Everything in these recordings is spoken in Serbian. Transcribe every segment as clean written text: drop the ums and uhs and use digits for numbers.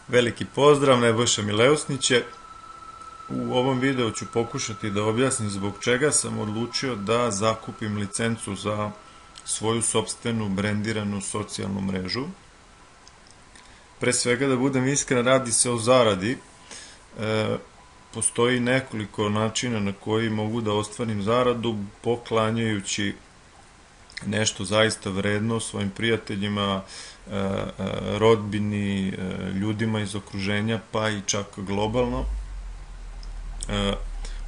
Veliki pozdrav, Nebojša Mileusnić je. U ovom videu ću pokušati da objasnim zbog čega sam odlučio da zakupim licencu za svoju sopstvenu brendiranu socijalnu mrežu. Pre svega, da budem iskren, radi se o zaradi. Postoji nekoliko načina na koji mogu da ostvarim zaradu poklanjajući nešto zaista vredno svojim prijateljima, rodbini, ljudima iz okruženja, pa i čak globalno.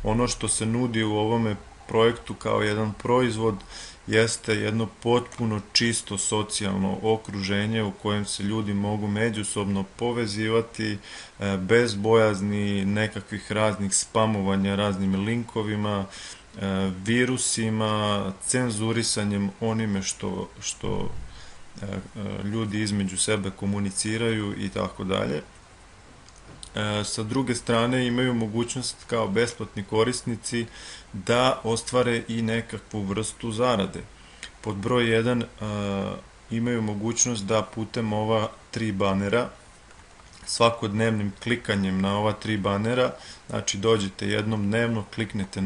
Ono što se nudi u ovome projektu kao jedan proizvod jeste jedno potpuno čisto socijalno okruženje u kojem se ljudi mogu međusobno povezivati bez bojazni nekakvih raznih spamovanja raznim linkovima, virusima, cenzurisanjem onime što ljudi između sebe komuniciraju i tako dalje. Sa druge strane imaju mogućnost kao besplatni korisnici da ostvare i nekakvu vrstu zarade. Pod broj 1 imaju mogućnost da putem ova 3 banera, svakodnevnim klikanjem na ova 3 banera, znači dođete jednom dnevno, kliknete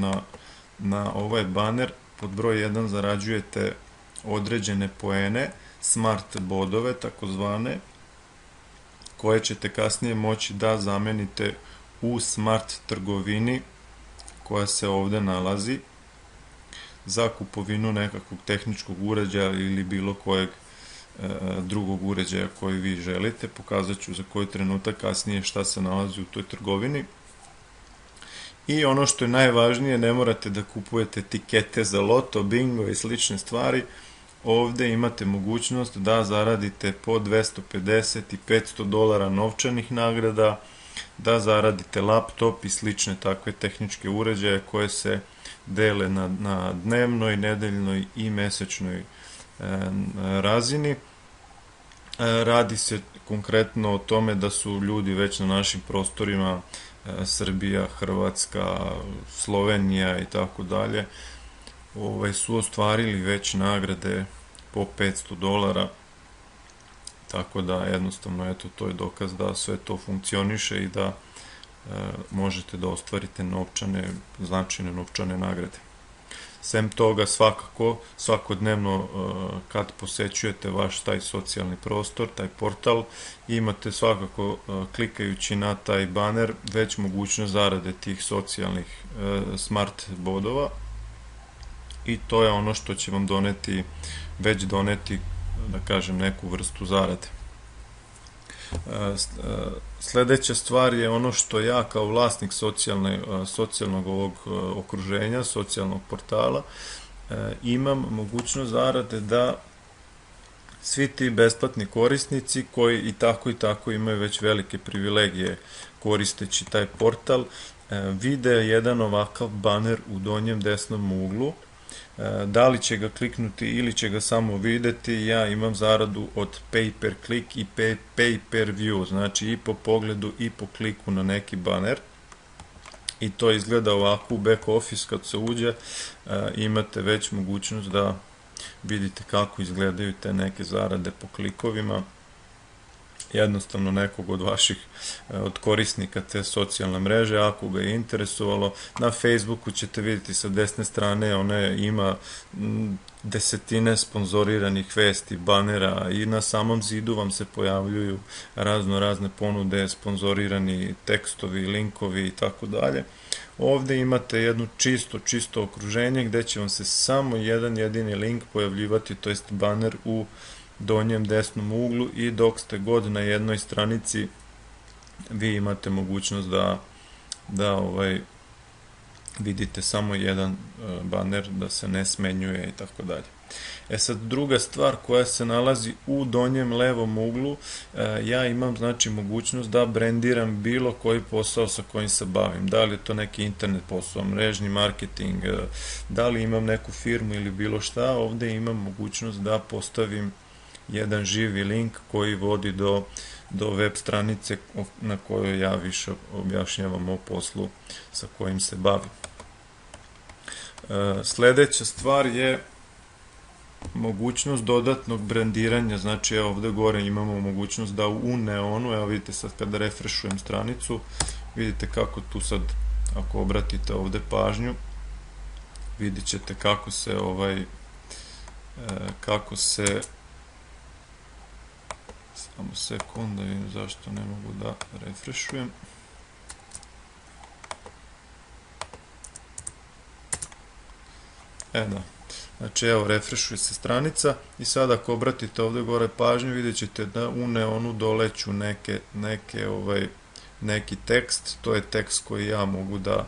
na ovaj baner, pod broj 1 zarađujete određene poene, smart bodove takozvane, koje ćete kasnije moći da zamenite u smart trgovini koja se ovde nalazi za kupovinu nekakvog tehničkog uređaja ili bilo kojeg drugog uređaja koji vi želite. Pokazat ću za koji trenutak kasnije šta se nalazi u toj trgovini. I ono što je najvažnije, ne morate da kupujete tikete za loto, bingo i slične stvari. Ovde imate mogućnost da zaradite po $250 i $500 novčanih nagrada, da zaradite laptop i slične takve tehničke uređaje koje se dele na dnevnoj, nedeljnoj i mesečnoj razini. Radi se konkretno o tome da su ljudi već na našim prostorima, Srbija, Hrvatska, Slovenija i tako dalje, su ostvarili već nagrade po $500, tako da jednostavno eto, to je dokaz da sve to funkcioniše i da možete da ostvarite značajne novčane nagrade. Sem toga, svakako, svakodnevno kad posećujete vaš taj socijalni prostor, taj portal, imate svakako, klikajući na taj baner, već mogućnost zarade tih socijalnih smart bodova, i to je ono što će vam već doneti, da kažem, neku vrstu zarade. Sledeća stvar je ono što ja kao vlasnik socijalnog ovog okruženja, socijalnog portala, imam mogućnost zarade da svi ti besplatni korisnici koji i tako imaju već velike privilegije koristeći taj portal, vide jedan ovakav baner u donjem desnom uglu. Da li će ga kliknuti ili će ga samo videti, ja imam zaradu od pay per click i pay per view, znači i po pogledu i po kliku na neki baner. I to izgleda ovako u back office. Kad se uđe, imate već mogućnost da vidite kako izgledaju te neke zarade po klikovima. Jednostavno nekog od korisnika te socijalne mreže, ako ga je interesovalo. Na Facebooku ćete vidjeti sa desne strane, ona ima desetine sponzoriranih vesti, banera, i na samom zidu vam se pojavljuju razne ponude, sponzorirani tekstovi, linkovi i tako dalje. Ovde imate jedno čisto okruženje gde će vam se samo jedan jedini link pojavljivati, to jest baner u donjem desnom uglu, i dok ste god na jednoj stranici vi imate mogućnost da vidite samo jedan baner, da se ne smenjuje i tako dalje. Sad, druga stvar koja se nalazi u donjem levom uglu, ja imam znači mogućnost da brendiram bilo koji posao sa kojim se bavim, da li je to neki internet posao, mrežni marketing, da li imam neku firmu ili bilo šta. Ovde imam mogućnost da postavim jedan živi link koji vodi do web stranice na kojoj ja više objašnjavam o poslu sa kojim se bavim. Sledeća stvar je mogućnost dodatnog brandiranja, znači ovde gore imamo mogućnost da u neonu, evo vidite sad kada refreshujem stranicu, vidite kako tu sad, ako obratite ovde pažnju, vidit ćete kako se samo sekund da vidim zašto ne mogu da refreshujem. Da. Znači evo refreshuje se stranica i sad ako obratite ovde gore pažnju vidjet ćete da u neonu doleću neki tekst, to je tekst koji ja mogu da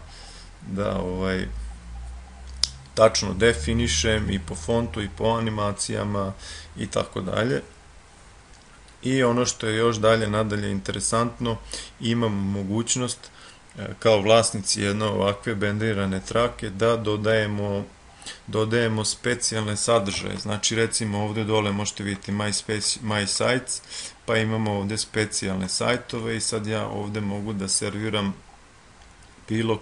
tačno definišem i po fontu i po animacijama i tako dalje. I ono što je još nadalje interesantno, imamo mogućnost kao vlasnici jedne ovakve brendirane trake da dodajemo specijalne sadržaje. Znači recimo ovde dole možete vidjeti My Sites, pa imamo ovde specijalne sajtove i sad ja ovde mogu da serviram bilo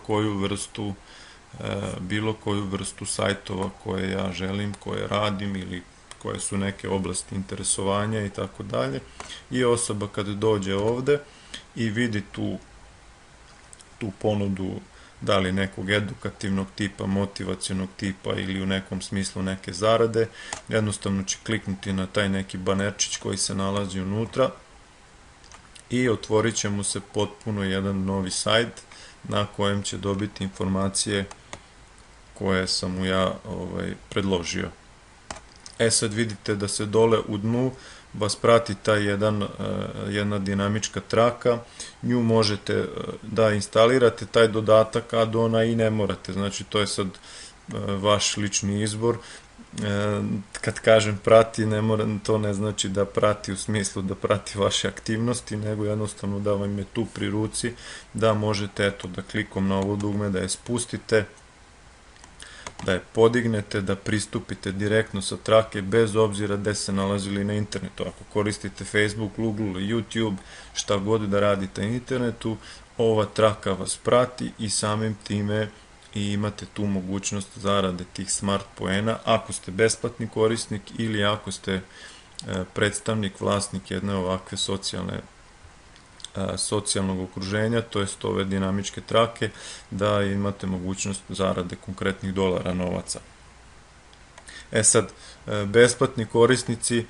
koju vrstu sajtova koje ja želim, koje radim ili koje su neke oblasti interesovanja i tako dalje. I osoba kad dođe ovde i vidi tu ponudu, da li nekog edukativnog tipa, motivacionog tipa ili u nekom smislu neke zarade, jednostavno će kliknuti na taj neki banerčić koji se nalazi unutra i otvorit će mu se potpuno jedan novi sajt na kojem će dobiti informacije koje sam mu ja predložio. Sad vidite da se dole u dnu vas prati ta jedna dinamička traka, nju možete da instalirate taj dodatak add-ona i ne morate, znači to je sad vaš lični izbor. Kad kažem prati, to ne znači da prati u smislu da prati vaše aktivnosti, nego jednostavno da vam je tu pri ruci, da možete da klikom na ovo dugme da je spustite, da je podignete, da pristupite direktno sa trake bez obzira gde se nalazili na internetu. Ako koristite Facebook, Google, YouTube, šta god da radite na internetu, ova traka vas prati i samim time i imate tu mogućnost zarade tih smart poena ako ste besplatni korisnik ili ako ste predstavnik, vlasnik jedne ovakve socijalnog okruženja, to jest ove dinamičke trake, da imate mogućnost zarade konkretnih dolara, novaca. Sad, besplatni korisnici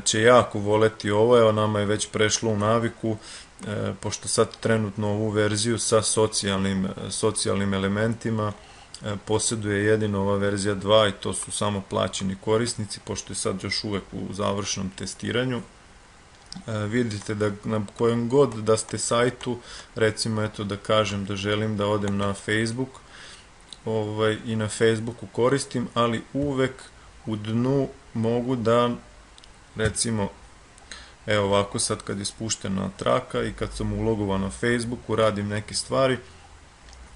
će jako voleti ovo, evo nama je već prešlo u naviku, pošto sad trenutno ovu verziju sa socijalnim elementima posjeduje jedino ova verzija 2 i to su samo plaćeni korisnici, pošto je sad još uvek u završnom testiranju. Vidite da na kojem god da ste sajtu, recimo eto da kažem da želim da odem na Facebook i na Facebooku koristim, ali uvek u dnu mogu da recimo evo ovako sad kad je spuštena traka i kad sam ulogovan na Facebooku radim neke stvari,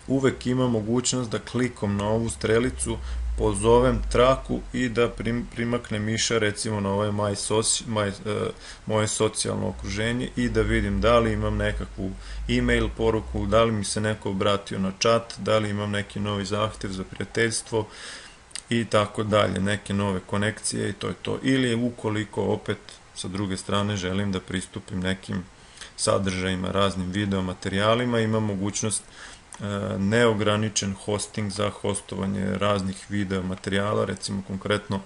uvek ima mogućnost da klikom na ovu strelicu pozovem traku i da primakne miša recimo na ovaj moje socijalno okruženje i da vidim da li imam nekakvu e-mail poruku, da li mi se neko obratio na chat, da li imam neki novi zahtev za prijateljstvo i tako dalje, neke nove konekcije i to je to. Ili ukoliko opet sa druge strane želim da pristupim nekim sadržajima, raznim video materijalima, imam mogućnost neograničen hosting za hostovanje raznih video materijala, recimo konkretno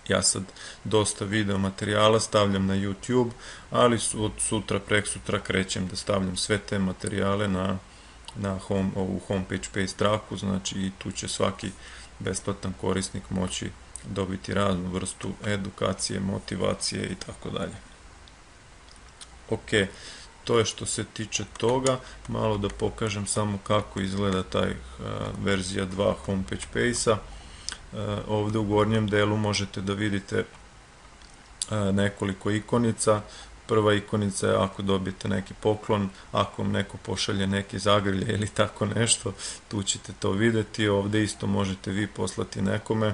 ja sad dosta video materijala stavljam na YouTube, ali od sutra, preksutra krećem da stavljam sve te materijale na ovu homepage page traku, znači i tu će svaki besplatan korisnik moći dobiti raznu vrstu edukacije, motivacije i tako dalje. Ok, to je što se tiče toga, malo da pokažem samo kako izgleda taj verzija 2 homepage page-a. Ovde u gornjem delu možete da vidite nekoliko ikonica. Prva ikonica je ako dobijete neki poklon, ako vam neko pošalje neki zagrlje ili tako nešto, tu ćete to videti. Ovde isto možete vi poslati nekome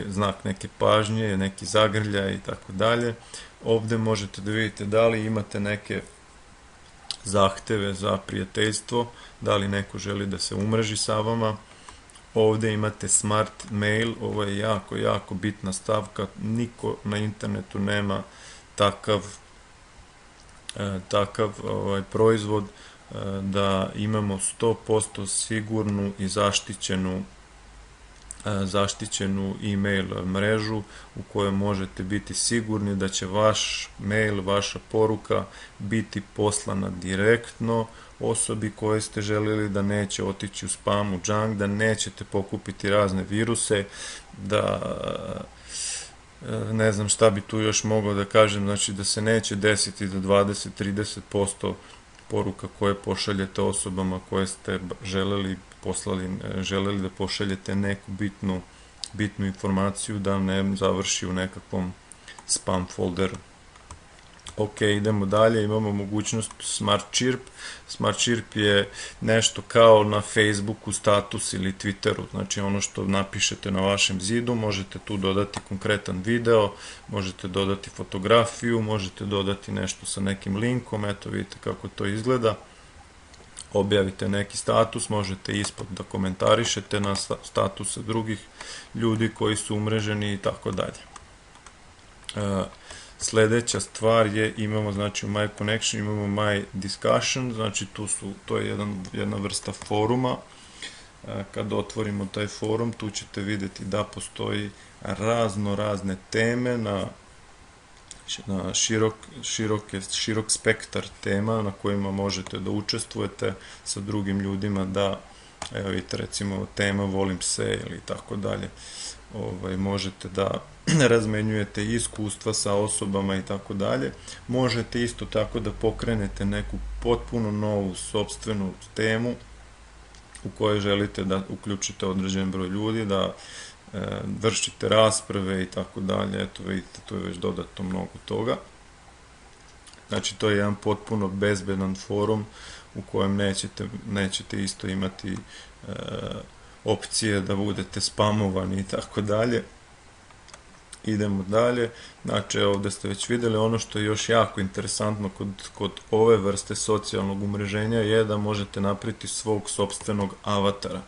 znak neke pažnje, neki zagrljaj i tako dalje. Ovde možete da vidite da li imate neke zahteve za prijateljstvo, da li neko želi da se umreži sa vama. Ovdje imate smart mail, ovo je jako bitna stavka, niko na internetu nema takav proizvod da imamo 100% sigurnu i zaštićenu e-mail mrežu u kojoj možete biti sigurni da će vaš mail, vaša poruka biti poslana direktno osobi koje ste željeli, da neće otići u spam, u junk, da nećete pokupiti razne viruse, da ne znam šta bi tu još mogao da kažem, znači da se neće desiti da 20-30% poruka koje pošaljete osobama koje ste želeli da pošaljete neku bitnu informaciju, da ne završi u nekakvom spam folderu. Ok, idemo dalje, imamo mogućnost Smart Chirp. Smart Chirp je nešto kao na Facebooku status ili Twitteru, znači ono što napišete na vašem zidu, možete tu dodati konkretan video, možete dodati fotografiju, možete dodati nešto sa nekim linkom, eto vidite kako to izgleda. Objavite neki status, možete ispod da komentarišete na statuse drugih ljudi koji su umreženi i tako dalje. Sljedeća stvar je, imamo znači u My Connection, imamo My Discussion, znači to je jedna vrsta foruma. Kad otvorimo taj forum, tu ćete vidjeti da postoji razne teme na širok spektar tema na kojima možete da učestvujete sa drugim ljudima, da, evo vidite recimo tema volim se ili tako dalje, možete da razmenjujete iskustva sa osobama i tako dalje. Možete isto tako da pokrenete neku potpuno novu sopstvenu temu u kojoj želite da uključite određen broj ljudi, da vršite rasprave i tako dalje. Eto vidite, tu je već dodato mnogo toga. Znači to je jedan potpuno bezbedan forum u kojem nećete isto imati opcije da budete spamovani i tako dalje. Idemo dalje, znači ovdje ste već vidjeli, ono što je još jako interesantno kod ove vrste socijalnog umreženja je da možete napraviti svog sopstvenog avatara.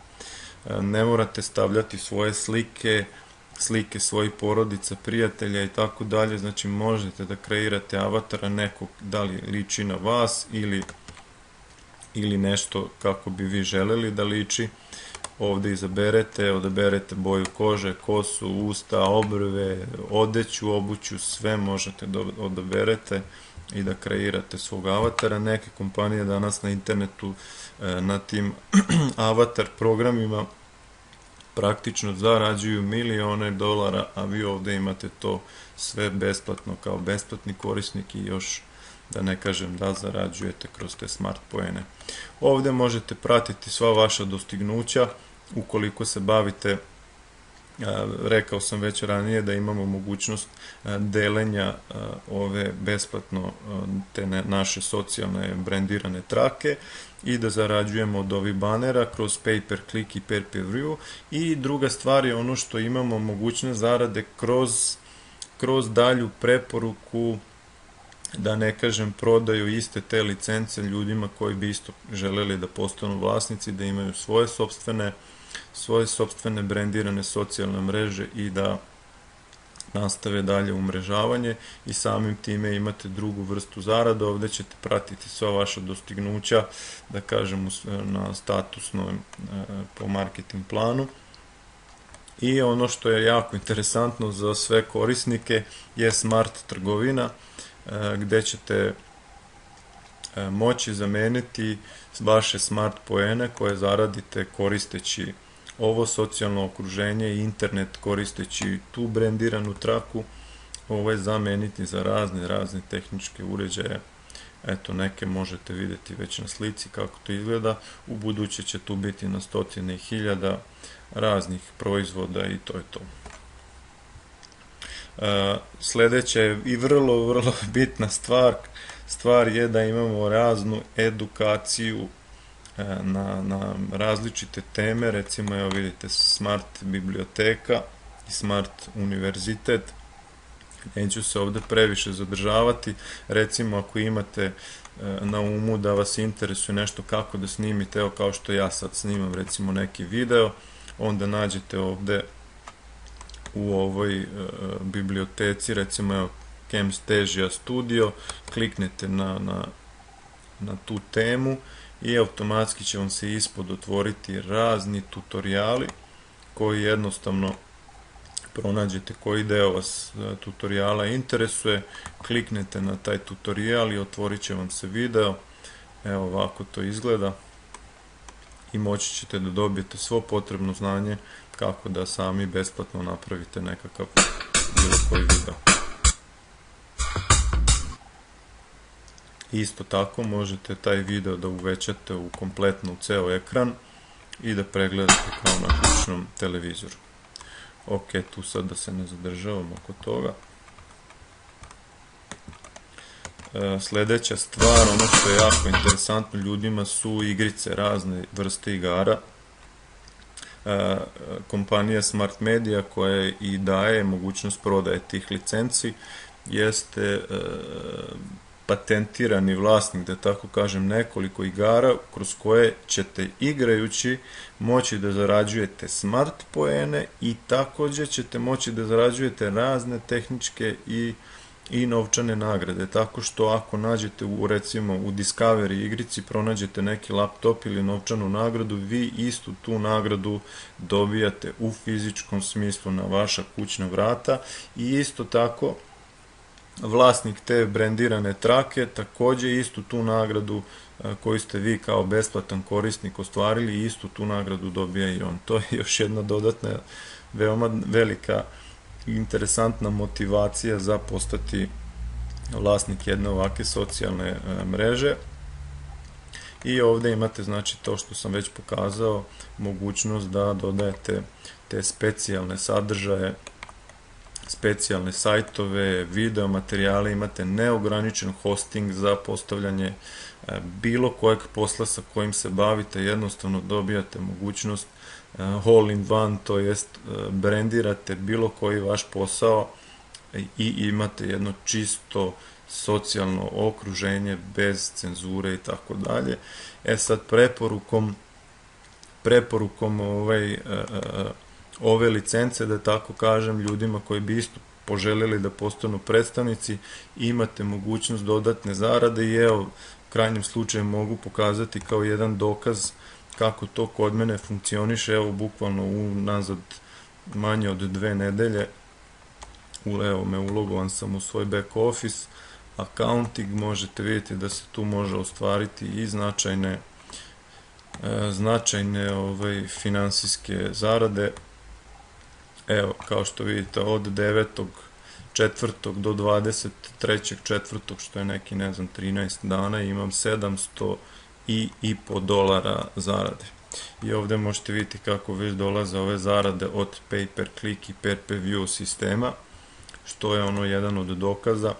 Ne morate stavljati svoje slike svojih porodica, prijatelja i tako dalje, znači možete da kreirate avatara nekog, da li liči na vas ili nešto kako bi vi želeli da liči. Ovdje odaberete boju kože, kosu, usta, obrve, odeću, obuću, sve možete da odaberete i da kreirate svog avatara. Neke kompanije danas na internetu na tim avatar programima praktično zarađuju milione dolara, a vi ovdje imate to sve besplatno kao besplatni korisnik i još da ne kažem da zarađujete kroz te smart poene. Ovdje možete pratiti sva vaša dostignuća ukoliko se bavite, rekao sam već ranije da imamo mogućnost delenja ove besplatno te naše socijalne brendirane trake i da zarađujemo od ovih banera kroz pay per click i pay per view. I druga stvar je ono što imamo mogućnost zarade kroz dalju preporuku, da ne kažem prodaju iste te licence ljudima koji bi isto želeli da postanu vlasnici, da imaju svoje sopstvene brendirane socijalne mreže i da nastave dalje umrežavanje i samim time imate drugu vrstu zarade. Ovdje ćete pratiti sva vaša dostignuća, da kažem na statusnom po marketing planu. I ono što je jako interesantno za sve korisnike je smart trgovina, gdje ćete moći zameniti vaše smart poene koje zaradite koristeći ovo socijalno okruženje i internet, koristeći tu brendiranu traku, zameniti za razne tehničke uređaje. Eto, neke možete vidjeti već na slici kako to izgleda. U buduće će tu biti na stotine hiljada raznih proizvoda i to je to. Sljedeća je i vrlo bitna stvar je da imamo raznu edukaciju na različite teme. Recimo, evo vidite, smart biblioteka i smart univerzitet. Neću se ovdje previše zadržavati. Recimo, ako imate na umu da vas interesuje nešto kako da snimite, evo kao što ja sad snimam recimo neki video, onda nađete ovde u ovoj biblioteci, recimo evo Camtasia Studio, kliknete na tu temu i automatski će vam se ispod otvoriti razni tutoriali koji jednostavno pronađete koji deo vas tutoriala interesuje, kliknete na taj tutorial i otvorit će vam se video. Evo ovako to izgleda i moći ćete da dobijete svo potrebno znanje kako da sami besplatno napravite nekakav bilo koji video. Isto tako možete taj video da uvećate u kompletno u ceo ekran i da pregledate kao na kućnom televizoru. Ok, tu sad da se ne zadržavam oko toga. Sledeća stvar, ono što je jako interesantno ljudima su igrice, razne vrste igara. Kompanija Smart Media koja i daje mogućnost prodaje tih licenci jeste patentirani vlasnik, da tako kažem, nekoliko igara kroz koje ćete igrajući moći da zarađujete smart poene i takođe ćete moći da zarađujete razne tehničke i novčane nagrade, tako što ako nađete recimo u Discovery igrici pronađete neki laptop ili novčanu nagradu, vi istu tu nagradu dobijate u fizičkom smislu na vaša kućna vrata i isto tako vlasnik te brendirane trake takođe istu tu nagradu koju ste vi kao besplatan korisnik ostvarili, istu tu nagradu dobija i on. To je još jedna dodatna, veoma velika i interesantna motivacija za postati vlasnik jedne ovake socijalne mreže. I ovde imate, znači, to što sam već pokazao, mogućnost da dodajete te specijalne sadržaje, specijalne sajtove, video materijale, imate neograničen hosting za postavljanje bilo kojeg posla sa kojim se bavite, jednostavno dobijate mogućnost all in one, to jest brendirate bilo koji vaš posao i imate jedno čisto socijalno okruženje bez cenzure i tako dalje. Sad preporukom ove licence, da tako kažem, ljudima koji bi isto poželjeli da postanu predstavnici, imate mogućnost dodatne zarade i evo, u krajnjem slučaju mogu pokazati kao jedan dokaz kako to kod mene funkcioniše. Evo, bukvalno nazad manje od 2 nedelje, evo me ulogovan sam u svoj back office, accounting, možete vidjeti da se tu može ostvariti i značajne finansijske zarade. Evo, kao što vidite, od 9.4. do 23.4. što je neki, ne znam, 13 dana, imam $700,500 zarade. I ovde možete vidjeti kako već dolaze ove zarade od pay per click i pay per view sistema, što je ono jedan od dokaza.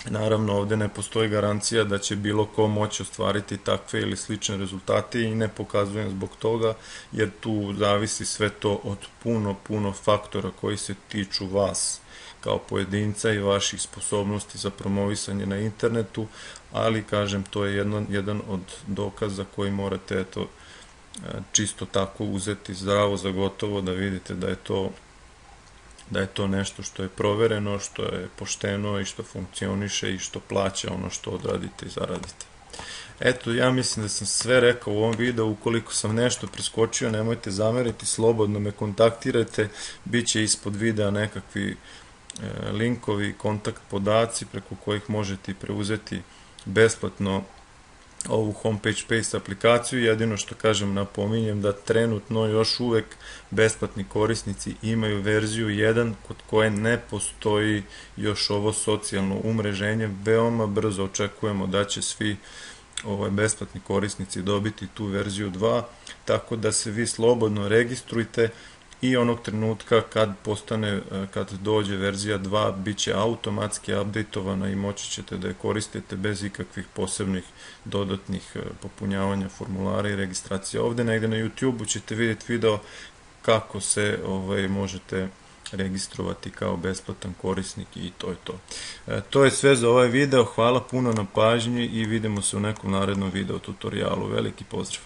Naravno, ovde ne postoji garancija da će bilo ko moći ostvariti takve ili slične rezultate i ne pokazujem zbog toga, jer tu zavisi sve to od puno faktora koji se tiču vas kao pojedinca i vaših sposobnosti za promovisanje na internetu, ali kažem, to je jedan od dokaza koji morate čisto tako uzeti zdravo za gotovo, da vidite da je to nešto što je provereno, što je pošteno i što funkcioniše i što plaća ono što odradite i zaradite. Eto, ja mislim da sam sve rekao u ovom videu. Ukoliko sam nešto preskočio, nemojte zameriti, slobodno me kontaktirajte, bit će ispod videa nekakvi linkovi, kontakt podaci preko kojih možete preuzeti besplatno ovu Homepage Paste aplikaciju. Jedino što kažem, napominjem da trenutno još uvek besplatni korisnici imaju verziju 1 kod koje ne postoji još ovo socijalno umreženje. Veoma brzo očekujemo da će svi besplatni korisnici dobiti tu verziju 2, tako da se vi slobodno registrujte i onog trenutka kad dođe verzija 2, bit će automatski updateovana i moći ćete da je koristite bez ikakvih posebnih dodatnih popunjavanja formulara i registracija. Ovde negde na YouTube-u ćete vidjeti video kako se možete registrovati kao besplatan korisnik i to je to. To je sve za ovaj video, hvala puno na pažnji i vidimo se u nekom narednom video tutorijalu. Veliki pozdrav!